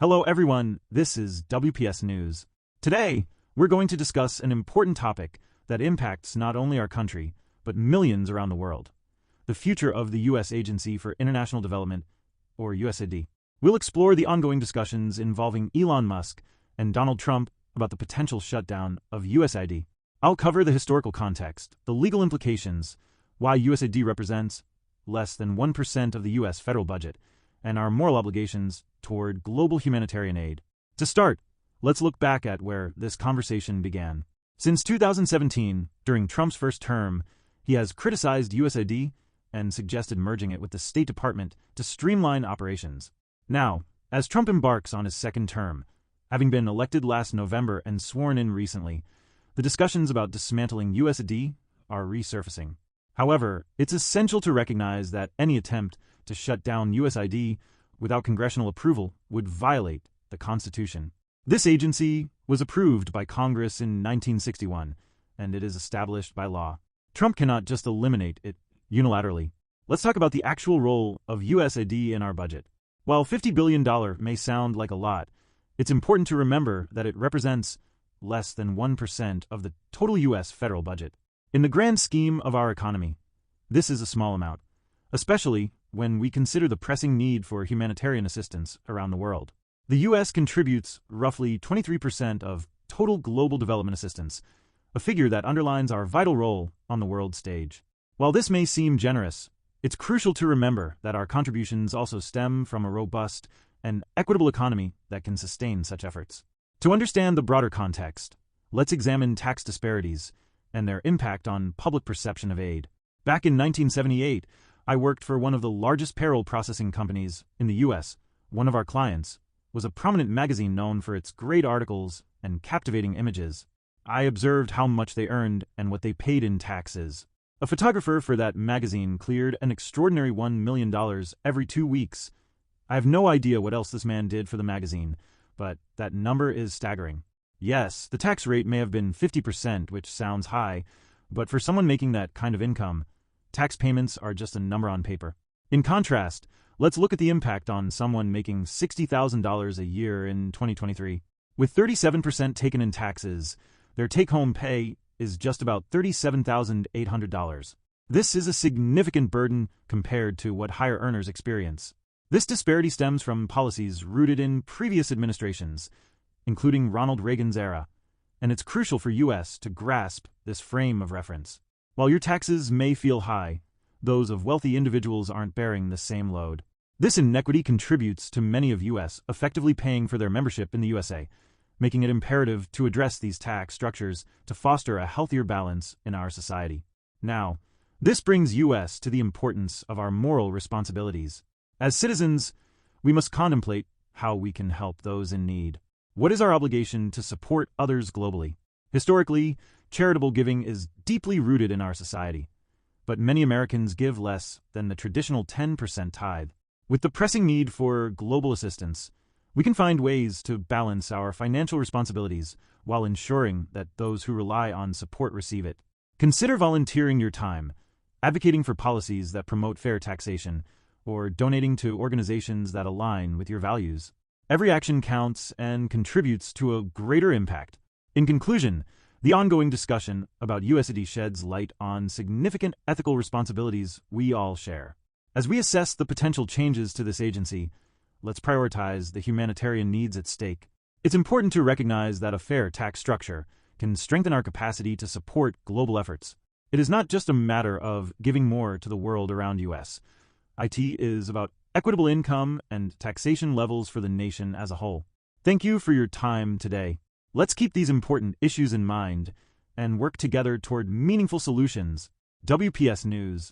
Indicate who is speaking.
Speaker 1: Hello everyone, this is WPS News. Today, we're going to discuss an important topic that impacts not only our country, but millions around the world. The future of the U.S. Agency for International Development, or USAID. We'll explore the ongoing discussions involving Elon Musk and Donald Trump about the potential shutdown of USAID. I'll cover the historical context, the legal implications, why USAID represents less than 1% of the U.S. federal budget, and our moral obligations toward global humanitarian aid. To start, let's look back at where this conversation began. Since 2017, during Trump's first term, he has criticized USAID and suggested merging it with the State Department to streamline operations. Now, as Trump embarks on his second term, having been elected last November and sworn in recently, the discussions about dismantling USAID are resurfacing. However, it's essential to recognize that any attempt to shut down USAID without congressional approval would violate the Constitution. This agency was approved by Congress in 1961, and it is established by law. Trump cannot just eliminate it unilaterally. Let's talk about the actual role of USAID in our budget. While $50 billion may sound like a lot, it's important to remember that it represents less than 1% of the total U.S. federal budget. In the grand scheme of our economy, this is a small amount, especially when we consider the pressing need for humanitarian assistance around the world. The U.S. contributes roughly 23% of total global development assistance, a figure that underlines our vital role on the world stage. While this may seem generous, it's crucial to remember that our contributions also stem from a robust and equitable economy that can sustain such efforts. To understand the broader context, let's examine tax disparities and their impact on public perception of aid. Back in 1978, I worked for one of the largest payroll processing companies in the U.S. One of our clients was a prominent magazine known for its great articles and captivating images. I observed how much they earned and what they paid in taxes. A photographer for that magazine cleared an extraordinary $1 million every 2 weeks. I have no idea what else this man did for the magazine, but that number is staggering. Yes, the tax rate may have been 50%, which sounds high, but for someone making that kind of income, tax payments are just a number on paper. In contrast, let's look at the impact on someone making $60,000 a year in 2023. With 37% taken in taxes, their take-home pay is just about $37,800. This is a significant burden compared to what higher earners experience. This disparity stems from policies rooted in previous administrations, including Ronald Reagan's era, and it's crucial for U.S. to grasp this frame of reference. While your taxes may feel high, those of wealthy individuals aren't bearing the same load. This inequity contributes to many of U.S. effectively paying for their membership in the USA, making it imperative to address these tax structures to foster a healthier balance in our society. Now, this brings U.S. to the importance of our moral responsibilities. As citizens, we must contemplate how we can help those in need. What is our obligation to support others globally? Historically, charitable giving is deeply rooted in our society, but many Americans give less than the traditional 10% tithe. With the pressing need for global assistance, we can find ways to balance our financial responsibilities while ensuring that those who rely on support receive it. Consider volunteering your time, advocating for policies that promote fair taxation, or donating to organizations that align with your values. Every action counts and contributes to a greater impact. In conclusion, the ongoing discussion about USAID sheds light on significant ethical responsibilities we all share. As we assess the potential changes to this agency, let's prioritize the humanitarian needs at stake. It's important to recognize that a fair tax structure can strengthen our capacity to support global efforts. It is not just a matter of giving more to the world around us. IT is about equitable income and taxation levels for the nation as a whole. Thank you for your time today. Let's keep these important issues in mind and work together toward meaningful solutions. WPS News.